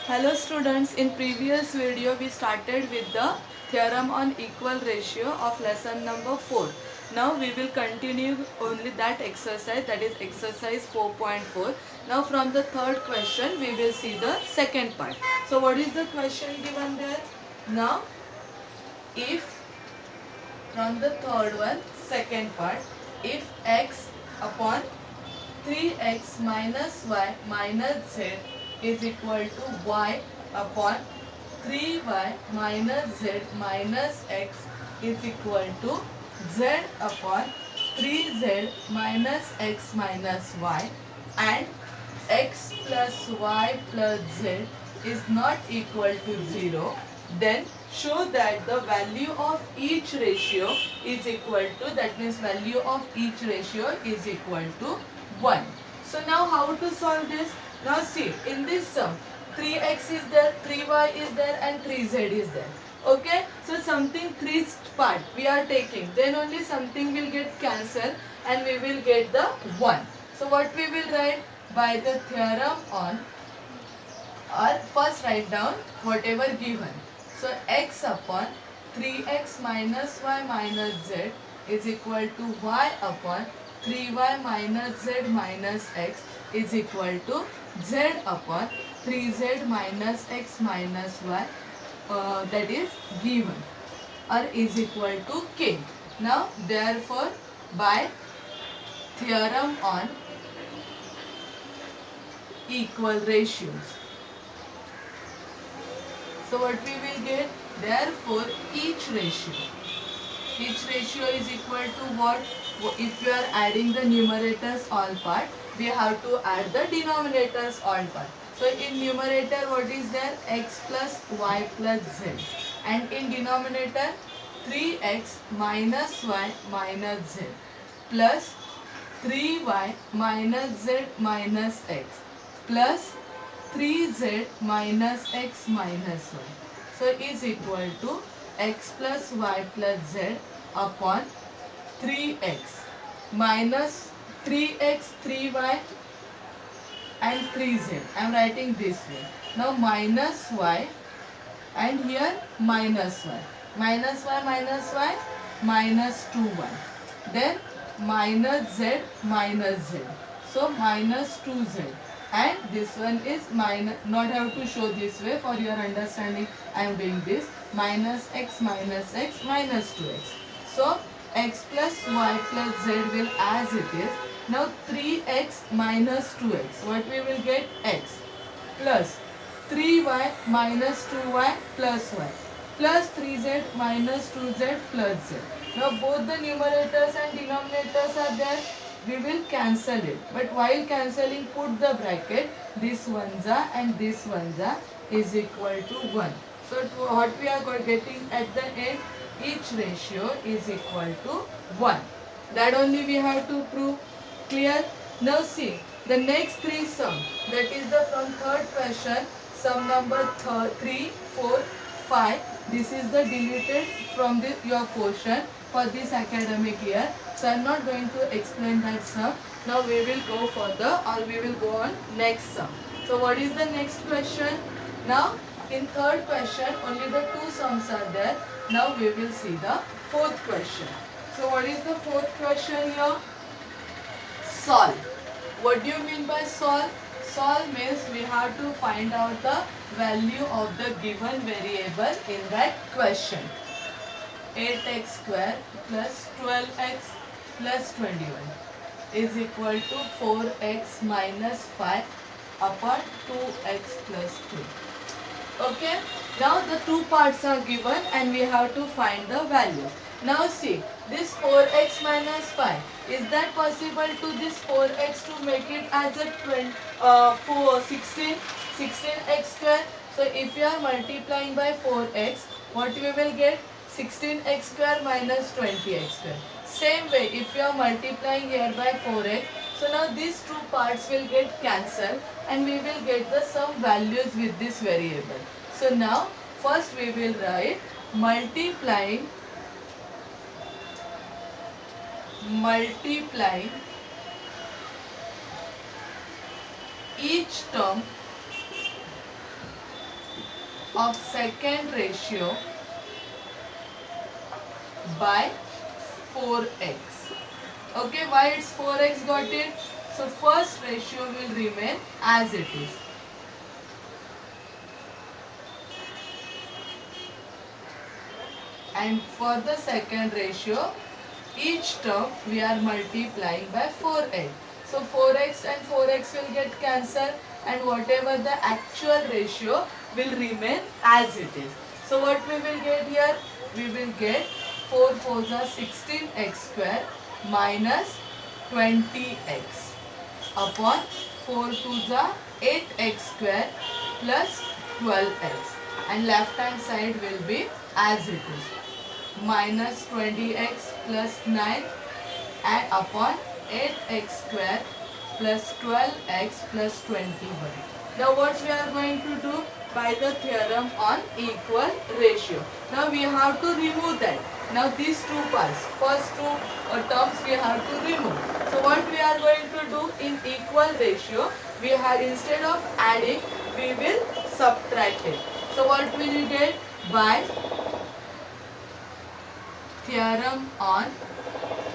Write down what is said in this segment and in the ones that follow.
Hello students, in previous video we started with the theorem on equal ratio of lesson number 4. Now we will continue only that exercise, that is exercise 4.4. Now from the third question we will see the second part. So what is the question given there? Now if from the third one, second part, if x upon 3x minus y minus z is equal to y upon 3y minus z minus x is equal to z upon 3z minus x minus y, and x plus y plus z is not equal to 0, then show that the value of each ratio is equal to, that means value of each ratio is equal to 1. So now how to solve this? Now see, in this sum 3x is there, 3y is there and 3z is there. Okay, so something three part we are taking, then only something will get cancelled and we will get the 1. So what we will write? By the theorem on, or first write down whatever given. So x upon 3x minus y minus z is equal to y upon 3y minus z minus x is equal to z upon 3z minus x minus y, that is given, or is equal to k. Now therefore by theorem on equal ratios, so what we will get? Therefore each ratio is equal to what? If you are adding the numerators all part, we have to add the denominators all part. So in numerator what is there? X plus y plus z, and in denominator 3x minus y minus z plus 3y minus z minus x plus 3z minus x minus y. So is equal to x plus y plus z upon 3x minus 3x, 3y and 3z. I am writing this way. Now minus y, and here minus y. Minus y minus y minus 2y. Then minus z minus z. So minus 2z. And this one is minus, not have to show this way, for your understanding I am doing this, minus x minus 2x. So x plus y plus z will as it is. Now 3x minus 2x, what we will get? X plus 3y minus 2y plus y plus 3z minus 2z plus z. Now both the numerators and denominators are there. We will cancel it, but while cancelling put the bracket, this one's and this one's is equal to 1. So what we are getting at the end, each ratio is equal to 1. That only we have to prove. Clear? Now see the next three sum, that is the from third question, sum number 3, 4, 5. This is the deleted from your portion for this academic year. So I am not going to explain that sum. Now we will go for the, or we will go on next sum. So what is the next question? Now in third question only the two sums are there. Now we will see the fourth question. So what is the fourth question here? Solve. What do you mean by solve? Solve means we have to find out the value of the given variable in that question. 8x square plus 12x plus 21 is equal to 4x minus 5 upon 2x plus 2. Okay, now the two parts are given and we have to find the value. Now see, this 4x minus 5, is that possible to this 4x to make it as a 16x square? So if you are multiplying by 4x, what we will get? 16x square minus 20x square. Same way, if you are multiplying here by 4x, so now these two parts will get cancelled and we will get the some values with this variable. So now first we will write multiplying each term of second ratio by 4x. Okay, why it's 4x got it? So first ratio will remain as it is. And for the second ratio, each term we are multiplying by 4x. So 4x and 4x will get cancelled, and whatever the actual ratio will remain as it is. So what we will get here? We will get 4 4s are 16x square minus 20x upon 4 2s are 8x square plus 12x, and left hand side will be as it is, minus 20x plus 9 and upon 8x square plus 12x plus 21. Now what we are going to do? By the theorem on equal ratio. Now we have to remove that. Now these two parts, first two terms we have to remove. So what we are going to do in equal ratio? We have, instead of adding, we will subtract it. So what will you get? By theorem on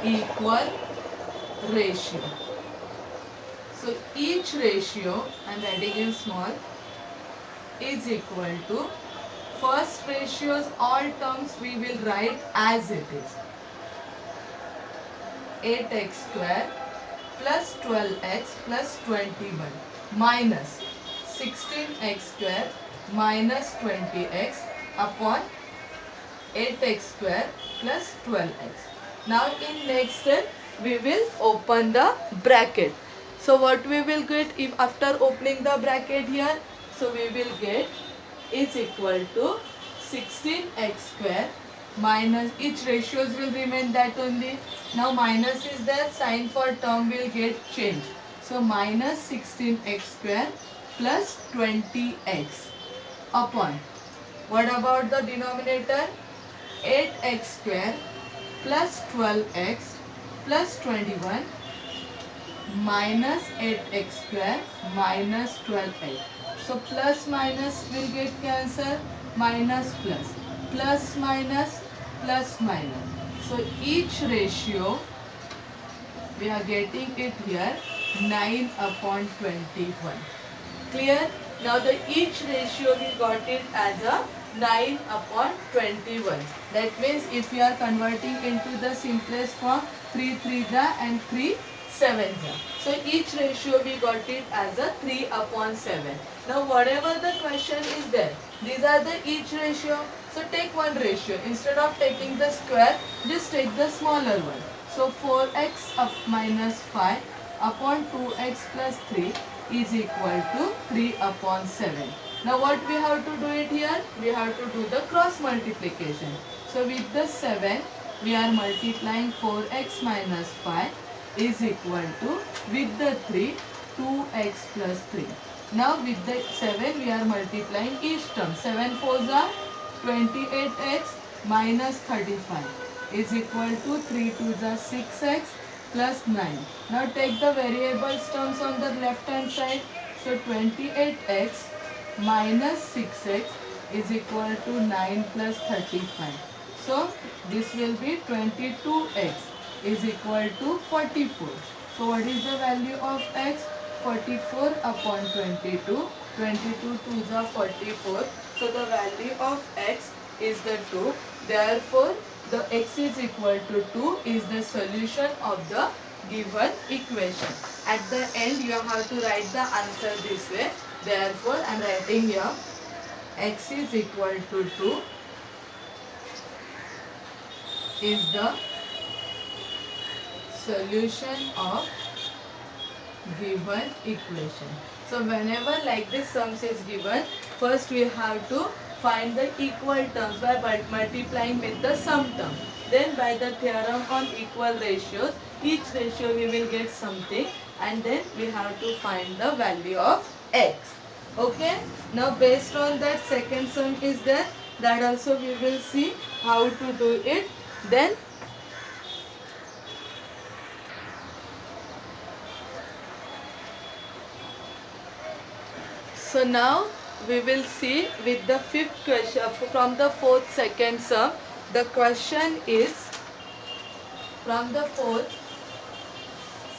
equal ratio. So each ratio, I am writing in small, is equal to first ratio's all terms we will write as it is. 8x square plus 12x plus 21 minus 16x square minus 20x upon 8x square plus 12x. Now in next step we will open the bracket. So what we will get if after opening the bracket here? So we will get is equal to 16x square minus, each ratios will remain that only. Now minus is there, sign for term will get changed. So minus 16x square plus 20x upon, what about the denominator? 8x square plus 12x plus 21 minus 8x square minus 12x. So plus minus will get cancelled, minus plus, plus minus, plus minus. So each ratio we are getting it here 9 upon 21. Clear? Now the each ratio we got it as a 9 upon 21. That means if we are converting into the simplest form, 3 3s and 3 7s. So each ratio we got it as a 3 upon 7. Now whatever the question is there, these are the each ratio. So take one ratio. Instead of taking the square, just take the smaller one. So 4x up minus 5 upon 2x plus 3 is equal to 3 upon 7. Now what we have to do it here? We have to do the cross multiplication. So with the 7, we are multiplying 4x minus 5 is equal to, with the 3, 2x plus 3. Now with the 7, we are multiplying each term. 7 4s are 28x minus 35 is equal to 3 2s are 6x plus 9. Now take the variables terms on the left hand side. So 28x minus 6x is equal to 9 plus 35. So this will be 22x is equal to 44. So what is the value of x? 44 upon 22. 22 2s are 44. So the value of x is the 2. Therefore the x is equal to 2 is the solution of the given equation. At the end you have to write the answer this way. Therefore I am writing here x is equal to 2 is the solution of given equation. So whenever like this sums is given, first we have to find the equal terms by multiplying with the sum term. Then by the theorem on equal ratios, each ratio we will get something, and then we have to find the value of x. Okay. Now based on that second sum is there, that also we will see how to do it. Then so now we will see with the fifth question from the fourth second sum. The question is from the fourth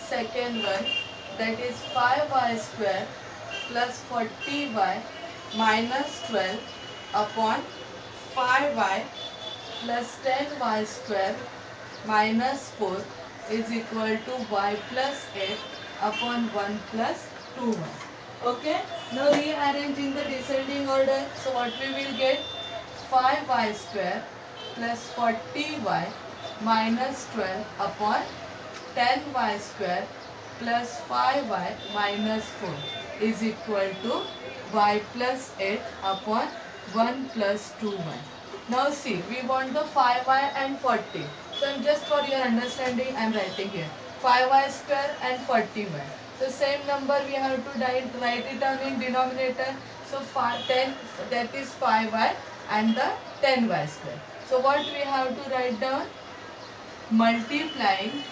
second one, that is 5y square plus 40y minus 12 upon 5y plus 10y square minus 4 is equal to y plus 8 upon 1 plus 2y. Okay, now rearranging the descending order. So what we will get, 5y square plus 40y minus 12 upon 10y square plus 5y minus 4 is equal to y plus 8 upon 1 plus 2y. Now see, we want the 5y and 40. So just for your understanding, I am writing here 5y square and 40y. So same number we have to write it down in denominator. So 10, that is 5y and the 10y square. So what we have to write down? Multiplying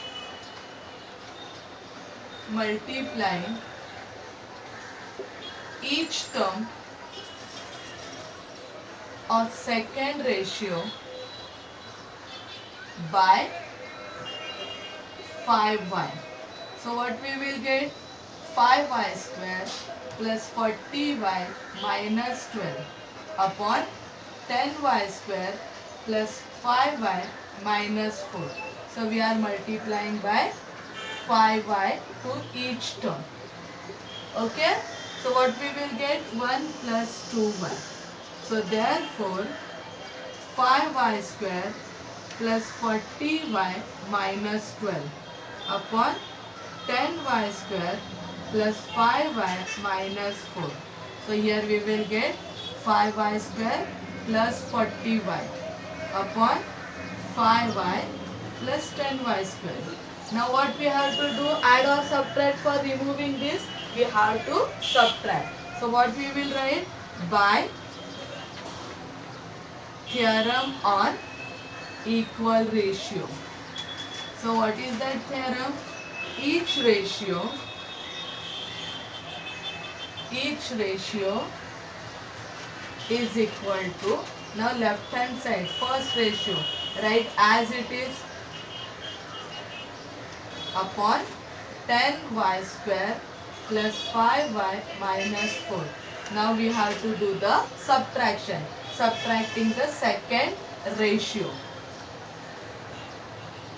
each term of second ratio by 5y. So what we will get, 5y square plus 40y minus 12 upon 10y square plus 5y minus 4. So we are multiplying by 5y to each term. Okay. So what we will get, 1 plus 2y. So therefore 5y square plus 40y minus 12 upon 10y square plus 5y minus 4. So here we will get 5y square plus 40y upon 5y plus 10y square. Now what we have to do, add or subtract. For removing this, we have to subtract. So what we will write, by theorem on equal ratio. So what is that theorem? Each ratio is equal to, now left hand side, first ratio, write as it is, upon 10y square plus 5y minus 4. Now we have to do the subtraction, subtracting the second ratio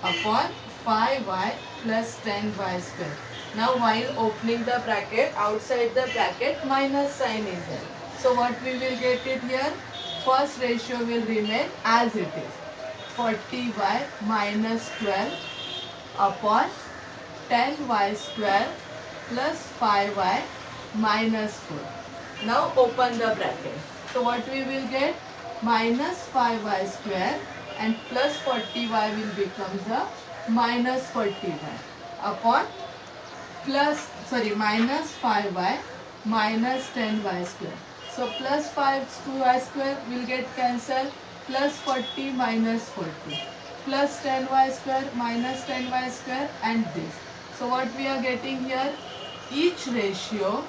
upon 5y plus 10y square. Now while opening the bracket, outside the bracket minus sign is there. So what we will get it here, first ratio will remain as it is, 40y minus 12 upon 10y square plus 5y minus 4. Now open the bracket. So what we will get, minus 5y square and plus 40y will become the minus 40y upon minus 5y minus 10y square. So plus 5y square will get cancelled, plus 40 minus 40 plus 10y square minus 10y square and this. So what we are getting here, each ratio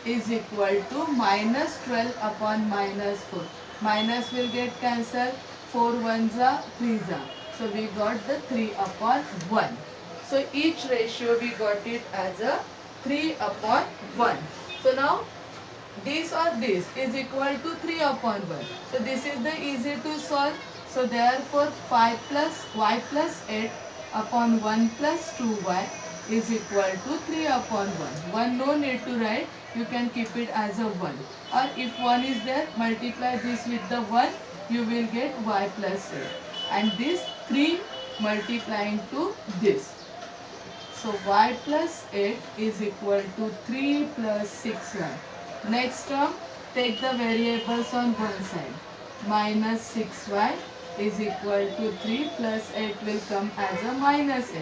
is equal to minus 12 upon minus 4. Minus will get cancelled, 4 ones are 3s are. So we got the 3 upon 1. So each ratio we got it as a 3 upon 1. So now this or this is equal to 3 upon 1. So this is the easy to solve. So therefore 5 plus y plus 8 upon 1 plus 2y is equal to 3 upon 1. 1 no need to write, you can keep it as a 1. Or if 1 is there, multiply this with the 1, you will get y plus 8. And this 3 multiplying to this. So y plus 8 is equal to 3 plus 6y. Next term, take the variables on one side. Minus 6y is equal to 3 plus 8 will come as a minus 8.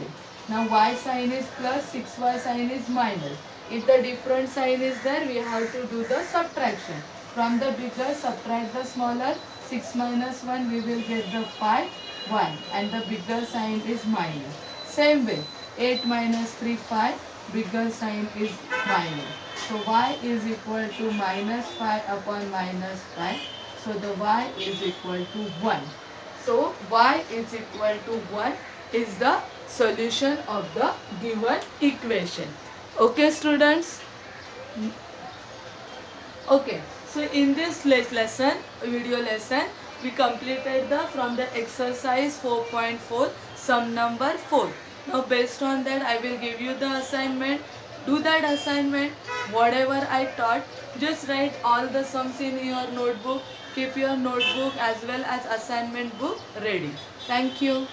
Now y sign is plus, 6y sign is minus. If the different sign is there, we have to do the subtraction. From the bigger, subtract the smaller. 6 minus 1, we will get the 5, 1. And the bigger sign is minus. Same way, 8 minus 3, 5. Bigger sign is minus. So y is equal to minus 5 upon minus 5. So the y is equal to 1. So y is equal to 1 is the solution of the given equation. Okay students? Okay, so in this video lesson, we completed the from the exercise 4.4 sum number 4. Now based on that, I will give you the assignment. Do that assignment. Whatever I taught, just write all the sums in your notebook. Keep your notebook as well as assignment book ready. Thank you.